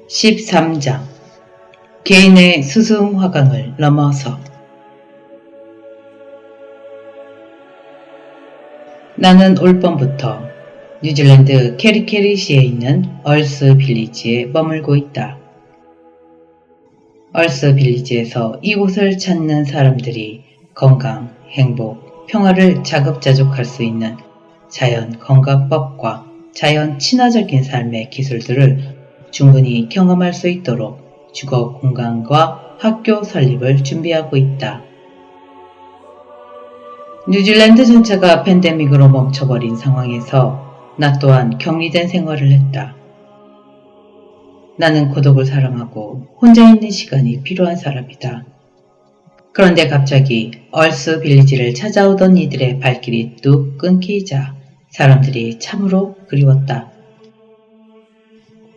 13장 개인의 스승화강을 넘어서. 나는 올 봄부터 뉴질랜드 캐리캐리시에 있는 얼스 빌리지에 머물고 있다. 얼스 빌리지에서 이곳을 찾는 사람들이 건강, 행복, 평화를 자급자족할 수 있는 자연 건강법과 자연 친화적인 삶의 기술들을 충분히 경험할 수 있도록 주거 공간과 학교 설립을 준비하고 있다. 뉴질랜드 전체가 팬데믹으로 멈춰버린 상황에서 나 또한 격리된 생활을 했다. 나는 고독을 사랑하고 혼자 있는 시간이 필요한 사람이다. 그런데 갑자기 얼스 빌리지를 찾아오던 이들의 발길이 뚝 끊기자 사람들이 참으로 그리웠다.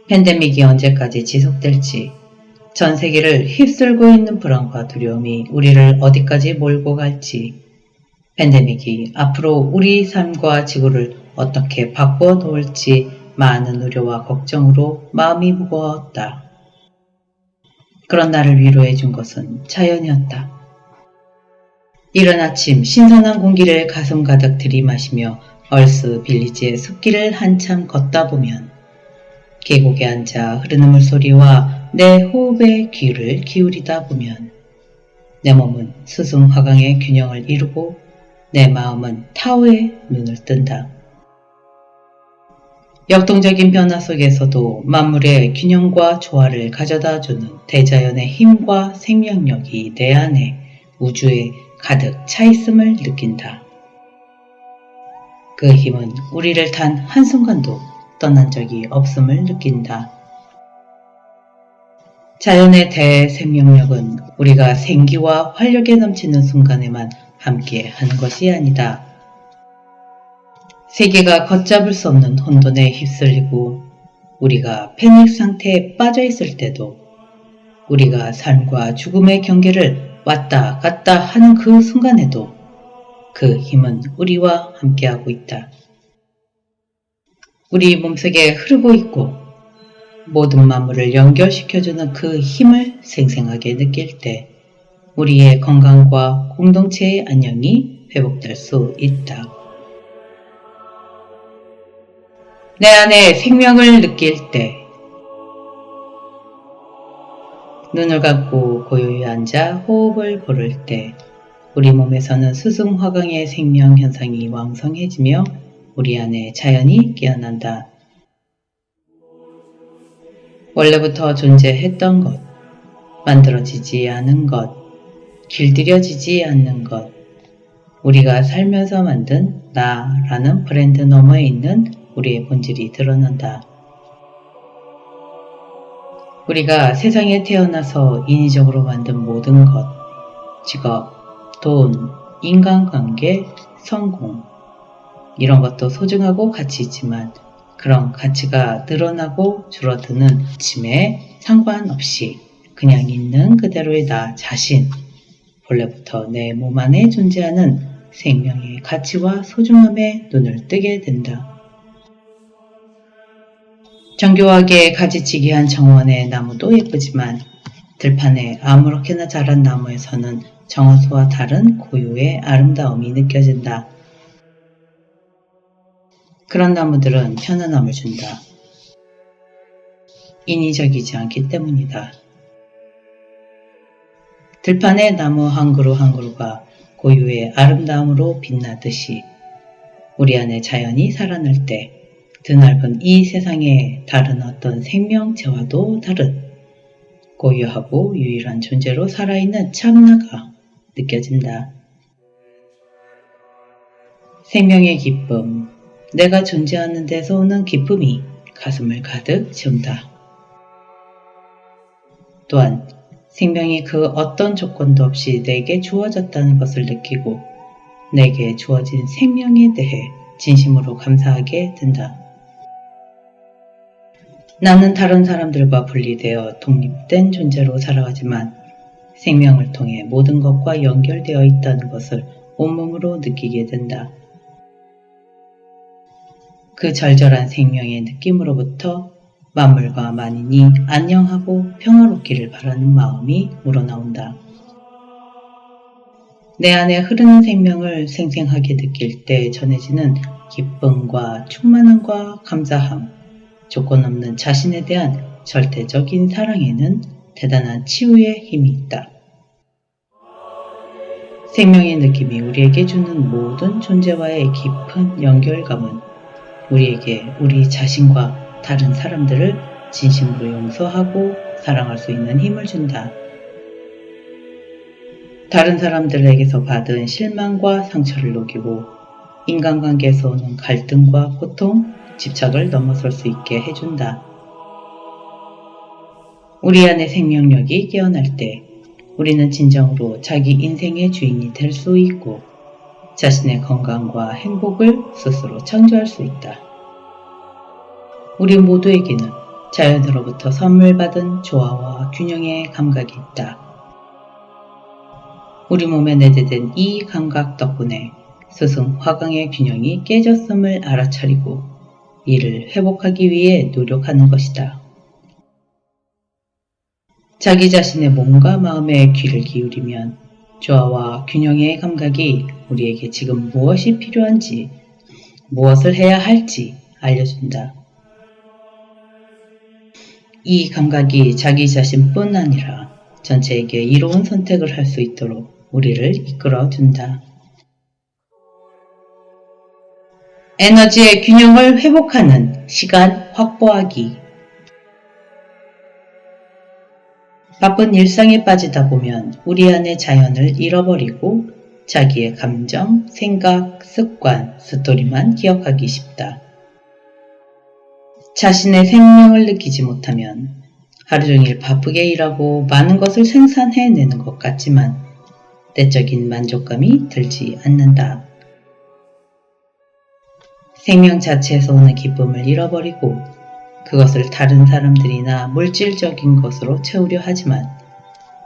팬데믹이 언제까지 지속될지, 전 세계를 휩쓸고 있는 불안과 두려움이 우리를 어디까지 몰고 갈지, 팬데믹이 앞으로 우리 삶과 지구를 어떻게 바꾸어 놓을지 많은 우려와 걱정으로 마음이 무거웠다. 그런 나를 위로해 준 것은 자연이었다. 이른 아침 신선한 공기를 가슴 가득 들이마시며 얼스 빌리지의 숲길을 한참 걷다 보면 계곡에 앉아 흐르는 물소리와 내 호흡에 귀를 기울이다 보면 내 몸은 스승화강의 균형을 이루고 내 마음은 타오의 눈을 뜬다. 역동적인 변화 속에서도 만물의 균형과 조화를 가져다주는 대자연의 힘과 생명력이 내 안에 우주에 가득 차 있음을 느낀다. 그 힘은 우리를 단 한순간도 떠난 적이 없음을 느낀다. 자연의 대생명력은 우리가 생기와 활력에 넘치는 순간에만 함께 하는 것이 아니다. 세계가 걷잡을 수 없는 혼돈에 휩쓸리고 우리가 패닉 상태에 빠져 있을 때도 우리가 삶과 죽음의 경계를 왔다 갔다 하는 그 순간에도 그 힘은 우리와 함께하고 있다. 우리 몸속에 흐르고 있고 모든 만물을 연결시켜주는 그 힘을 생생하게 느낄 때 우리의 건강과 공동체의 안녕이 회복될 수 있다. 내 안에 생명을 느낄 때 눈을 감고 고요히 앉아 호흡을 고를 때 우리 몸에서는 스승화강의 생명 현상이 왕성해지며 우리 안에 자연이 깨어난다. 원래부터 존재했던 것, 만들어지지 않은 것, 길들여지지 않는 것, 우리가 살면서 만든 나라는 브랜드 너머에 있는 우리의 본질이 드러난다. 우리가 세상에 태어나서 인위적으로 만든 모든 것, 직업, 돈, 인간관계, 성공, 이런 것도 소중하고 가치 있지만 그런 가치가 늘어나고 줄어드는 짐에 상관없이 그냥 있는 그대로의 나 자신, 본래부터 내 몸 안에 존재하는 생명의 가치와 소중함에 눈을 뜨게 된다. 정교하게 가지치기 한 정원의 나무도 예쁘지만 들판에 아무렇게나 자란 나무에서는 정원수와 다른 고유의 아름다움이 느껴진다. 그런 나무들은 편안함을 준다. 인위적이지 않기 때문이다. 들판의 나무 한 그루 한 그루가 고유의 아름다움으로 빛나듯이 우리 안에 자연이 살아날 때 드넓은 이 세상의 다른 어떤 생명체와도 다른 고유하고 유일한 존재로 살아있는 참나가 느껴진다. 생명의 기쁨, 내가 존재하는 데서 오는 기쁨이 가슴을 가득 채운다. 또한 생명이 그 어떤 조건도 없이 내게 주어졌다는 것을 느끼고 내게 주어진 생명에 대해 진심으로 감사하게 된다. 나는 다른 사람들과 분리되어 독립된 존재로 살아가지만 생명을 통해 모든 것과 연결되어 있다는 것을 온몸으로 느끼게 된다. 그 절절한 생명의 느낌으로부터 만물과 만인이 안녕하고 평화롭기를 바라는 마음이 우러나온다. 내 안에 흐르는 생명을 생생하게 느낄 때 전해지는 기쁨과 충만함과 감사함, 조건 없는 자신에 대한 절대적인 사랑에는 대단한 치유의 힘이 있다. 생명의 느낌이 우리에게 주는 모든 존재와의 깊은 연결감은 우리에게 우리 자신과 다른 사람들을 진심으로 용서하고 사랑할 수 있는 힘을 준다. 다른 사람들에게서 받은 실망과 상처를 녹이고 인간관계에서 오는 갈등과 고통, 집착을 넘어설 수 있게 해준다. 우리 안의 생명력이 깨어날 때 우리는 진정으로 자기 인생의 주인이 될 수 있고 자신의 건강과 행복을 스스로 창조할 수 있다. 우리 모두에게는 자연으로부터 선물 받은 조화와 균형의 감각이 있다. 우리 몸에 내재된 이 감각 덕분에 스승 화강의 균형이 깨졌음을 알아차리고 이를 회복하기 위해 노력하는 것이다. 자기 자신의 몸과 마음에 귀를 기울이면 조화와 균형의 감각이 우리에게 지금 무엇이 필요한지, 무엇을 해야 할지 알려준다. 이 감각이 자기 자신뿐 아니라 전체에게 이로운 선택을 할 수 있도록 우리를 이끌어준다. 에너지의 균형을 회복하는 시간 확보하기. 바쁜 일상에 빠지다 보면 우리 안의 자연을 잃어버리고 자기의 감정, 생각, 습관, 스토리만 기억하기 쉽다. 자신의 생명을 느끼지 못하면 하루 종일 바쁘게 일하고 많은 것을 생산해내는 것 같지만 내적인 만족감이 들지 않는다. 생명 자체에서 오는 기쁨을 잃어버리고 그것을 다른 사람들이나 물질적인 것으로 채우려 하지만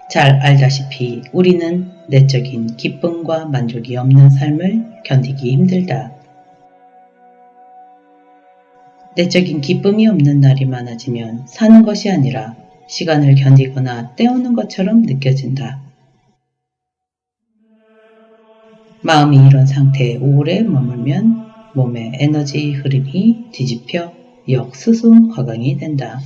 잘 알다시피 우리는 내적인 기쁨과 만족이 없는 삶을 견디기 힘들다. 내적인 기쁨이 없는 날이 많아지면 사는 것이 아니라 시간을 견디거나 때우는 것처럼 느껴진다. 마음이 이런 상태에 오래 머물면 몸의 에너지 흐름이 뒤집혀 역스승 화강이 된다.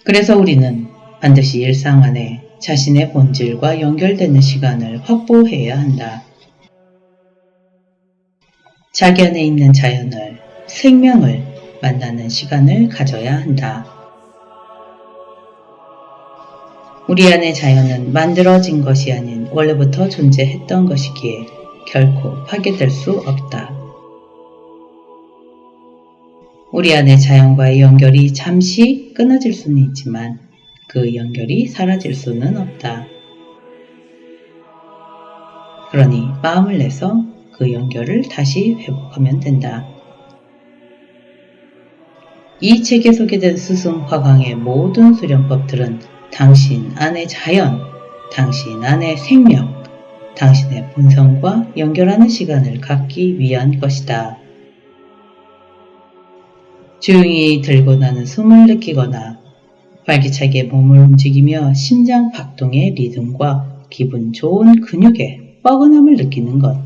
그래서 우리는 반드시 일상 안에 자신의 본질과 연결되는 시간을 확보해야 한다. 자기 안에 있는 자연을, 생명을 만나는 시간을 가져야 한다. 우리 안의 자연은 만들어진 것이 아닌 원래부터 존재했던 것이기에 결코 파괴될 수 없다. 우리 안의 자연과의 연결이 잠시 끊어질 수는 있지만 그 연결이 사라질 수는 없다. 그러니 마음을 내서 그 연결을 다시 회복하면 된다. 이 책에 소개된 스승 화강의 모든 수련법들은 당신 안의 자연, 당신 안의 생명, 당신의 본성과 연결하는 시간을 갖기 위한 것이다. 조용히 들고 나는 숨을 느끼거나 활기차게 몸을 움직이며 심장 박동의 리듬과 기분 좋은 근육의 뻐근함을 느끼는 것.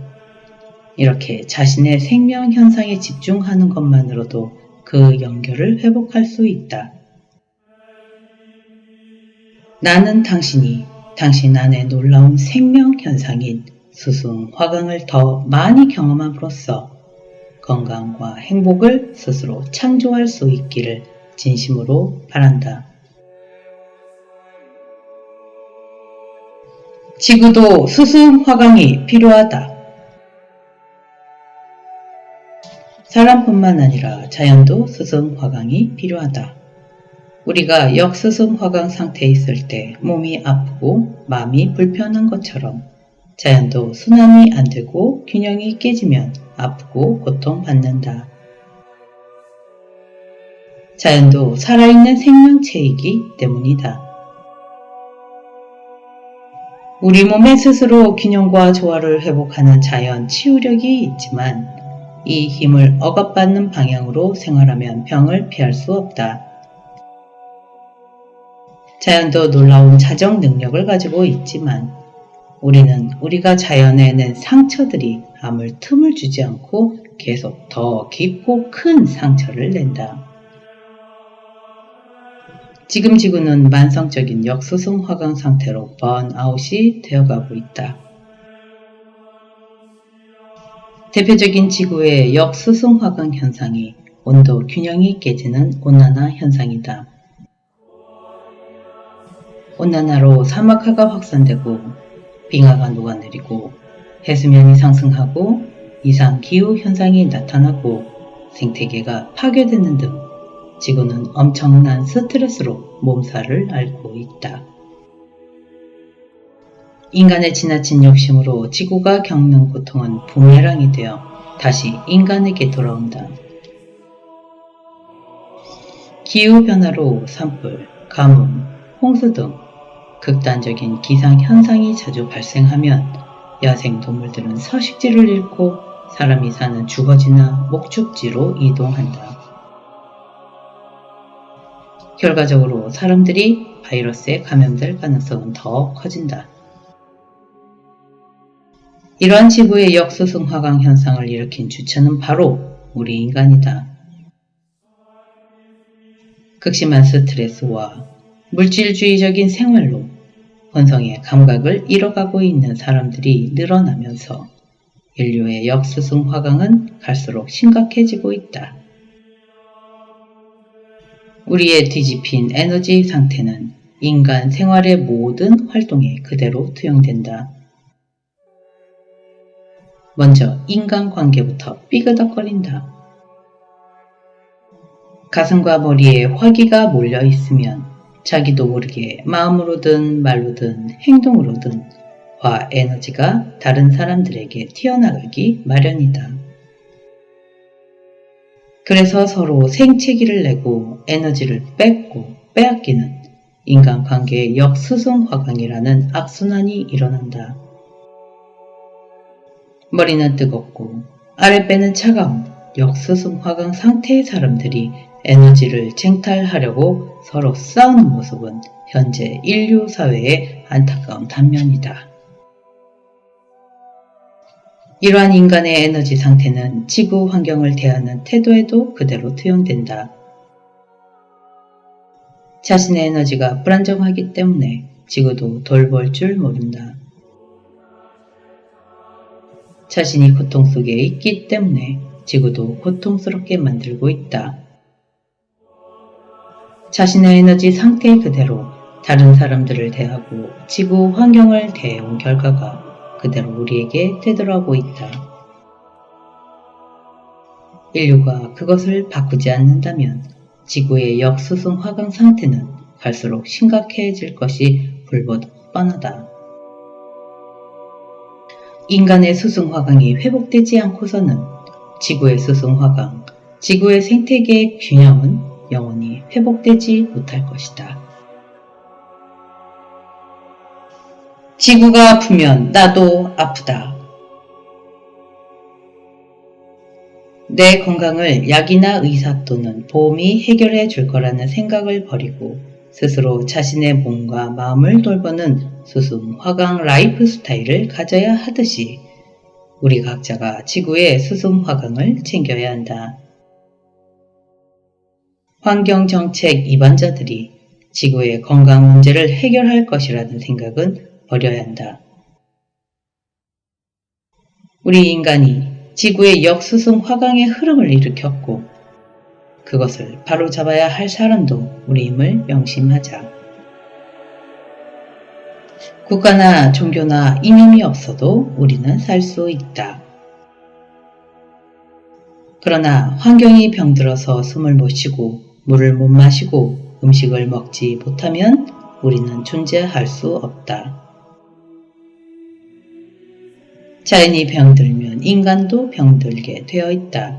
이렇게 자신의 생명 현상에 집중하는 것만으로도 그 연결을 회복할 수 있다. 나는 당신이 당신 안에 놀라운 생명 현상인 스승 화강을 더 많이 경험함으로써 건강과 행복을 스스로 창조할 수 있기를 진심으로 바란다. 지구도 스승 화강이 필요하다. 사람뿐만 아니라 자연도 스승 화강이 필요하다. 우리가 역스승 화강 상태에 있을 때 몸이 아프고 마음이 불편한 것처럼 자연도 순환이 안 되고 균형이 깨지면 아프고 고통받는다. 자연도 살아있는 생명체이기 때문이다. 우리 몸에 스스로 균형과 조화를 회복하는 자연 치유력이 있지만 이 힘을 억압받는 방향으로 생활하면 병을 피할 수 없다. 자연도 놀라운 자정 능력을 가지고 있지만 우리는 우리가 자연에 낸 상처들이 아무 틈을 주지 않고 계속 더 깊고 큰 상처를 낸다. 지금 지구는 만성적인 역수성 화강 상태로 번아웃이 되어가고 있다. 대표적인 지구의 역수성 화강 현상이 온도 균형이 깨지는 온난화 현상이다. 온난화로 사막화가 확산되고 빙하가 녹아내리고 해수면이 상승하고 이상기후 현상이 나타나고 생태계가 파괴되는 등 지구는 엄청난 스트레스로 몸살을 앓고 있다. 인간의 지나친 욕심으로 지구가 겪는 고통은 부메랑이 되어 다시 인간에게 돌아온다. 기후변화로 산불, 가뭄, 홍수 등 극단적인 기상현상이 자주 발생하면 야생동물들은 서식지를 잃고 사람이 사는 주거지나 목축지로 이동한다. 결과적으로 사람들이 바이러스에 감염될 가능성은 더 커진다. 이러한 지구의 역수성 화강 현상을 일으킨 주체는 바로 우리 인간이다. 극심한 스트레스와 물질주의적인 생활로 본성의 감각을 잃어가고 있는 사람들이 늘어나면서 인류의 역수성 화강은 갈수록 심각해지고 있다. 우리의 뒤집힌 에너지 상태는 인간 생활의 모든 활동에 그대로 투영된다. 먼저 인간관계부터 삐그덕거린다. 가슴과 머리에 화기가 몰려 있으면 자기도 모르게 마음으로든 말로든 행동으로든 화 에너지가 다른 사람들에게 튀어나가기 마련이다. 그래서 서로 생채기를 내고 에너지를 뺏고 빼앗기는 인간관계의 역수성 화강이라는 악순환이 일어난다. 머리는 뜨겁고 아랫배는 차가운 역수성 화강 상태의 사람들이 에너지를 쟁탈하려고 서로 싸우는 모습은 현재 인류 사회의 안타까운 단면이다. 이러한 인간의 에너지 상태는 지구 환경을 대하는 태도에도 그대로 투영된다. 자신의 에너지가 불안정하기 때문에 지구도 돌볼 줄 모른다. 자신이 고통 속에 있기 때문에 지구도 고통스럽게 만들고 있다. 자신의 에너지 상태 그대로 다른 사람들을 대하고 지구 환경을 대해온 결과가 그대로 우리에게 되돌아오고 있다. 인류가 그것을 바꾸지 않는다면 지구의 역수성 화강 상태는 갈수록 심각해질 것이 불보듯 뻔하다. 인간의 수승 화강이 회복되지 않고서는 지구의 수승 화강, 지구의 생태계의 균형은 영원히 회복되지 못할 것이다. 지구가 아프면 나도 아프다. 내 건강을 약이나 의사 또는 보험이 해결해 줄 거라는 생각을 버리고 스스로 자신의 몸과 마음을 돌보는 수승 화강 라이프 스타일을 가져야 하듯이 우리 각자가 지구의 수승 화강을 챙겨야 한다. 환경정책 이반자들이 지구의 건강 문제를 해결할 것이라는 생각은 버려야 한다. 우리 인간이 지구의 역수승 화강의 흐름을 일으켰고 그것을 바로잡아야 할 사람도 우리임을 명심하자. 국가나 종교나 이념이 없어도 우리는 살 수 있다. 그러나 환경이 병들어서 숨을 못 쉬고 물을 못 마시고 음식을 먹지 못하면 우리는 존재할 수 없다. 자연이 병들면 인간도 병들게 되어 있다.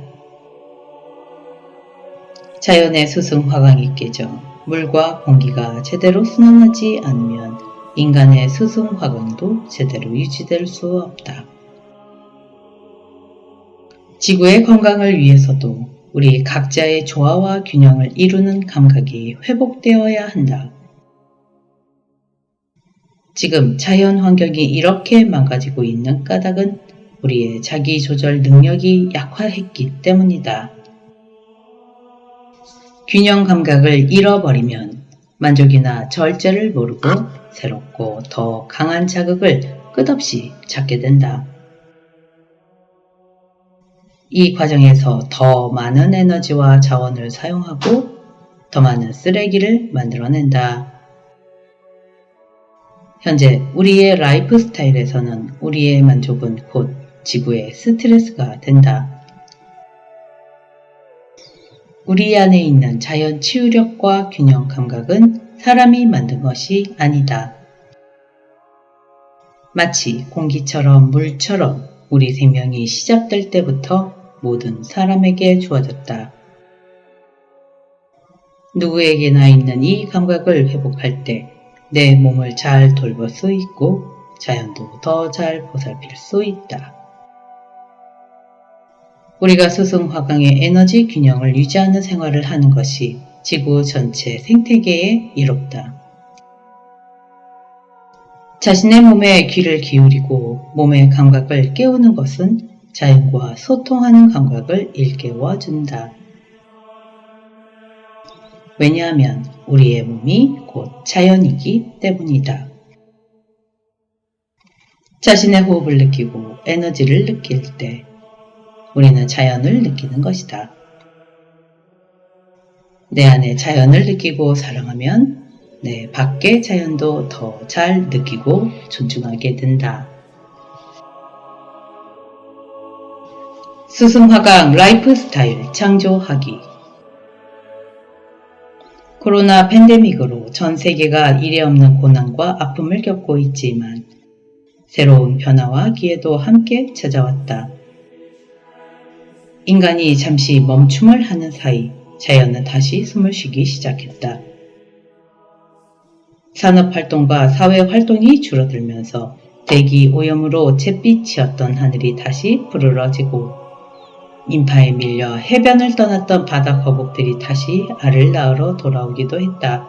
자연의 수승 화강이 깨져 물과 공기가 제대로 순환하지 않으면 인간의 수승 화강도 제대로 유지될 수 없다. 지구의 건강을 위해서도 우리 각자의 조화와 균형을 이루는 감각이 회복되어야 한다. 지금 자연 환경이 이렇게 망가지고 있는 까닭은 우리의 자기 조절 능력이 약화했기 때문이다. 균형 감각을 잃어버리면 만족이나 절제를 모르고 새롭고 더 강한 자극을 끝없이 찾게 된다. 이 과정에서 더 많은 에너지와 자원을 사용하고 더 많은 쓰레기를 만들어낸다. 현재 우리의 라이프 스타일에서는 우리의 만족은 곧 지구의 스트레스가 된다. 우리 안에 있는 자연 치유력과 균형 감각은 사람이 만든 것이 아니다. 마치 공기처럼 물처럼 우리 생명이 시작될 때부터 모든 사람에게 주어졌다. 누구에게나 있는 이 감각을 회복할 때 내 몸을 잘 돌볼 수 있고 자연도 더 잘 보살필 수 있다. 우리가 스승화강의 에너지 균형을 유지하는 생활을 하는 것이 지구 전체 생태계에 이롭다. 자신의 몸에 귀를 기울이고 몸의 감각을 깨우는 것은 자연과 소통하는 감각을 일깨워준다. 왜냐하면 우리의 몸이 곧 자연이기 때문이다. 자신의 호흡을 느끼고 에너지를 느낄 때 우리는 자연을 느끼는 것이다. 내 안에 자연을 느끼고 사랑하면 내 밖의 자연도 더 잘 느끼고 존중하게 된다. 스승화강 라이프 스타일 창조하기. 코로나 팬데믹으로 전 세계가 이례없는 고난과 아픔을 겪고 있지만 새로운 변화와 기회도 함께 찾아왔다. 인간이 잠시 멈춤을 하는 사이 자연은 다시 숨을 쉬기 시작했다. 산업활동과 사회활동이 줄어들면서 대기 오염으로 잿빛이었던 하늘이 다시 푸르러지고 인파에 밀려 해변을 떠났던 바다 거북들이 다시 알을 낳으러 돌아오기도 했다.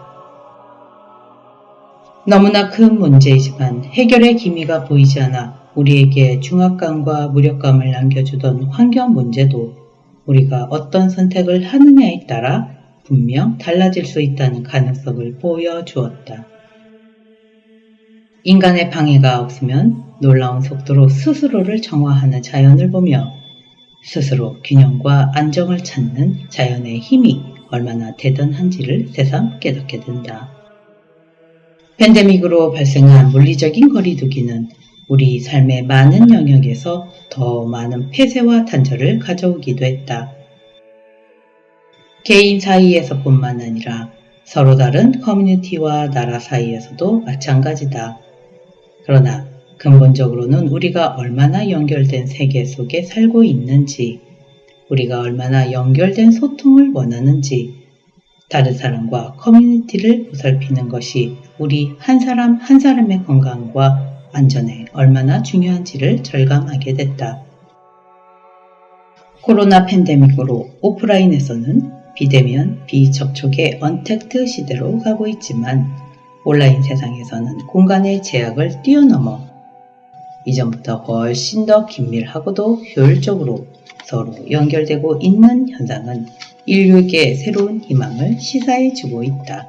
너무나 큰 문제이지만 해결의 기미가 보이지 않아 우리에게 중압감과 무력감을 남겨주던 환경 문제도 우리가 어떤 선택을 하느냐에 따라 분명 달라질 수 있다는 가능성을 보여주었다. 인간의 방해가 없으면 놀라운 속도로 스스로를 정화하는 자연을 보며 스스로 균형과 안정을 찾는 자연의 힘이 얼마나 대단한지를 새삼 깨닫게 된다. 팬데믹으로 발생한 물리적인 거리두기는 우리 삶의 많은 영역에서 더 많은 폐쇄와 단절을 가져오기도 했다. 개인 사이에서뿐만 아니라 서로 다른 커뮤니티와 나라 사이에서도 마찬가지다. 그러나 근본적으로는 우리가 얼마나 연결된 세계 속에 살고 있는지, 우리가 얼마나 연결된 소통을 원하는지, 다른 사람과 커뮤니티를 보살피는 것이 우리 한 사람 한 사람의 건강과 안전에 얼마나 중요한지를 절감하게 됐다. 코로나 팬데믹으로 오프라인에서는 비대면, 비접촉의 언택트 시대로 가고 있지만 온라인 세상에서는 공간의 제약을 뛰어넘어 이전보다 훨씬 더 긴밀하고도 효율적으로 서로 연결되고 있는 현상은 인류에게 새로운 희망을 시사해주고 있다.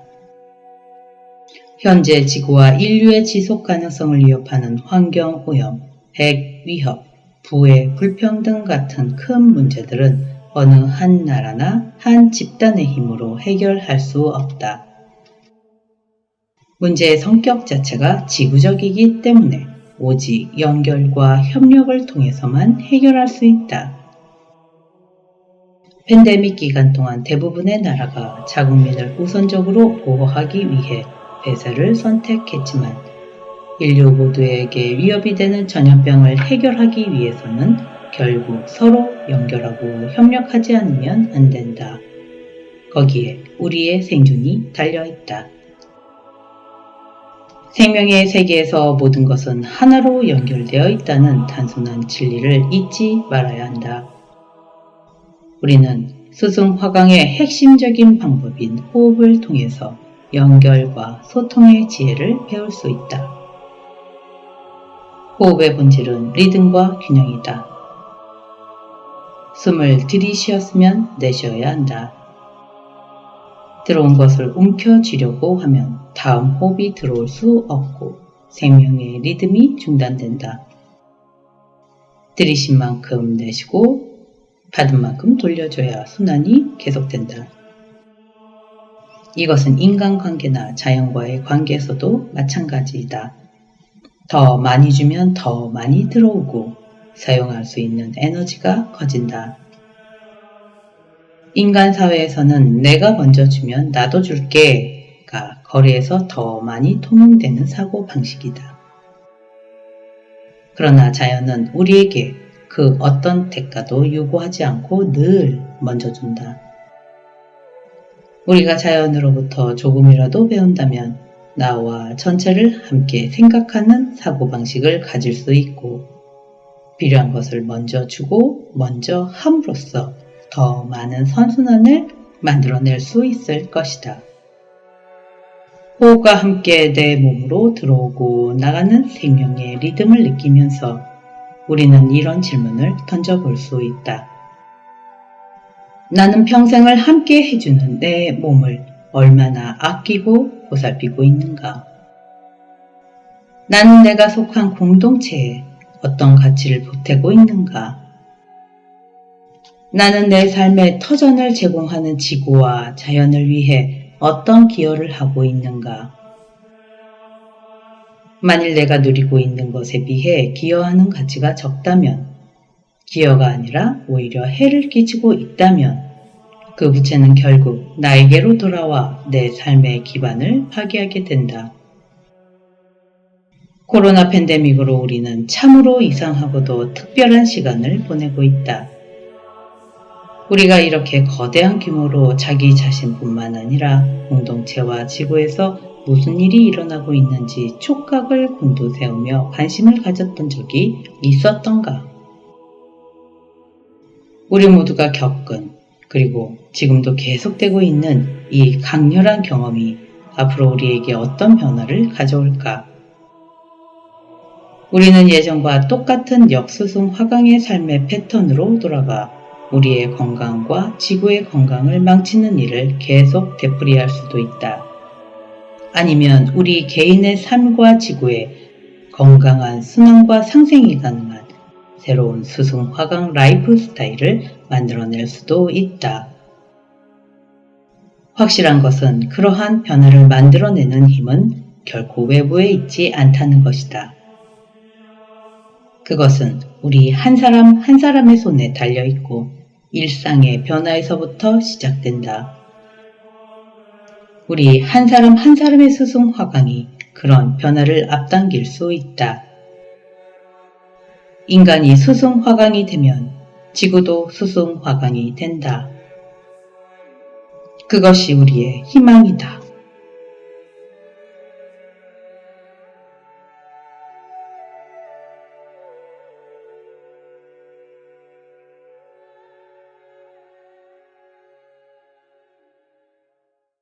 현재 지구와 인류의 지속 가능성을 위협하는 환경오염, 핵 위협, 부의 불평등 같은 큰 문제들은 어느 한 나라나 한 집단의 힘으로 해결할 수 없다. 문제의 성격 자체가 지구적이기 때문에 오직 연결과 협력을 통해서만 해결할 수 있다. 팬데믹 기간 동안 대부분의 나라가 자국민을 우선적으로 보호하기 위해 폐쇄를 선택했지만 인류 모두에게 위협이 되는 전염병을 해결하기 위해서는 결국 서로 연결하고 협력하지 않으면 안 된다. 거기에 우리의 생존이 달려있다. 생명의 세계에서 모든 것은 하나로 연결되어 있다는 단순한 진리를 잊지 말아야 한다. 우리는 스승화강의 핵심적인 방법인 호흡을 통해서 연결과 소통의 지혜를 배울 수 있다. 호흡의 본질은 리듬과 균형이다. 숨을 들이쉬었으면 내쉬어야 한다. 들어온 것을 움켜쥐려고 하면 다음 호흡이 들어올 수 없고 생명의 리듬이 중단된다. 들이신 만큼 내쉬고 받은 만큼 돌려줘야 순환이 계속된다. 이것은 인간관계나 자연과의 관계에서도 마찬가지이다. 더 많이 주면 더 많이 들어오고 사용할 수 있는 에너지가 커진다. 인간 사회에서는 내가 먼저 주면 나도 줄게가 거리에서 더 많이 통용되는 사고 방식이다. 그러나 자연은 우리에게 그 어떤 대가도 요구하지 않고 늘 먼저 준다. 우리가 자연으로부터 조금이라도 배운다면 나와 전체를 함께 생각하는 사고방식을 가질 수 있고 필요한 것을 먼저 주고 먼저 함으로써 더 많은 선순환을 만들어낼 수 있을 것이다. 호흡과 함께 내 몸으로 들어오고 나가는 생명의 리듬을 느끼면서 우리는 이런 질문을 던져볼 수 있다. 나는 평생을 함께 해주는 내 몸을 얼마나 아끼고 보살피고 있는가? 나는 내가 속한 공동체에 어떤 가치를 보태고 있는가? 나는 내 삶의 터전을 제공하는 지구와 자연을 위해 어떤 기여를 하고 있는가? 만일 내가 누리고 있는 것에 비해 기여하는 가치가 적다면, 기여가 아니라 오히려 해를 끼치고 있다면 그 부채는 결국 나에게로 돌아와 내 삶의 기반을 파괴하게 된다. 코로나 팬데믹으로 우리는 참으로 이상하고도 특별한 시간을 보내고 있다. 우리가 이렇게 거대한 규모로 자기 자신뿐만 아니라 공동체와 지구에서 무슨 일이 일어나고 있는지 촉각을 곤두세우며 관심을 가졌던 적이 있었던가? 우리 모두가 겪은 그리고 지금도 계속되고 있는 이 강렬한 경험이 앞으로 우리에게 어떤 변화를 가져올까? 우리는 예전과 똑같은 역수승 화강의 삶의 패턴으로 돌아가 우리의 건강과 지구의 건강을 망치는 일을 계속 되풀이할 수도 있다. 아니면 우리 개인의 삶과 지구의 건강한 순환과 상생이 가능한 새로운 수승 화강 라이프 스타일을 만들어낼 수도 있다. 확실한 것은 그러한 변화를 만들어내는 힘은 결코 외부에 있지 않다는 것이다. 그것은 우리 한 사람 한 사람의 손에 달려있고 일상의 변화에서부터 시작된다. 우리 한 사람 한 사람의 수승 화강이 그런 변화를 앞당길 수 있다. 인간이 수승 화강이 되면 지구도 수승 화강이 된다. 그것이 우리의 희망이다.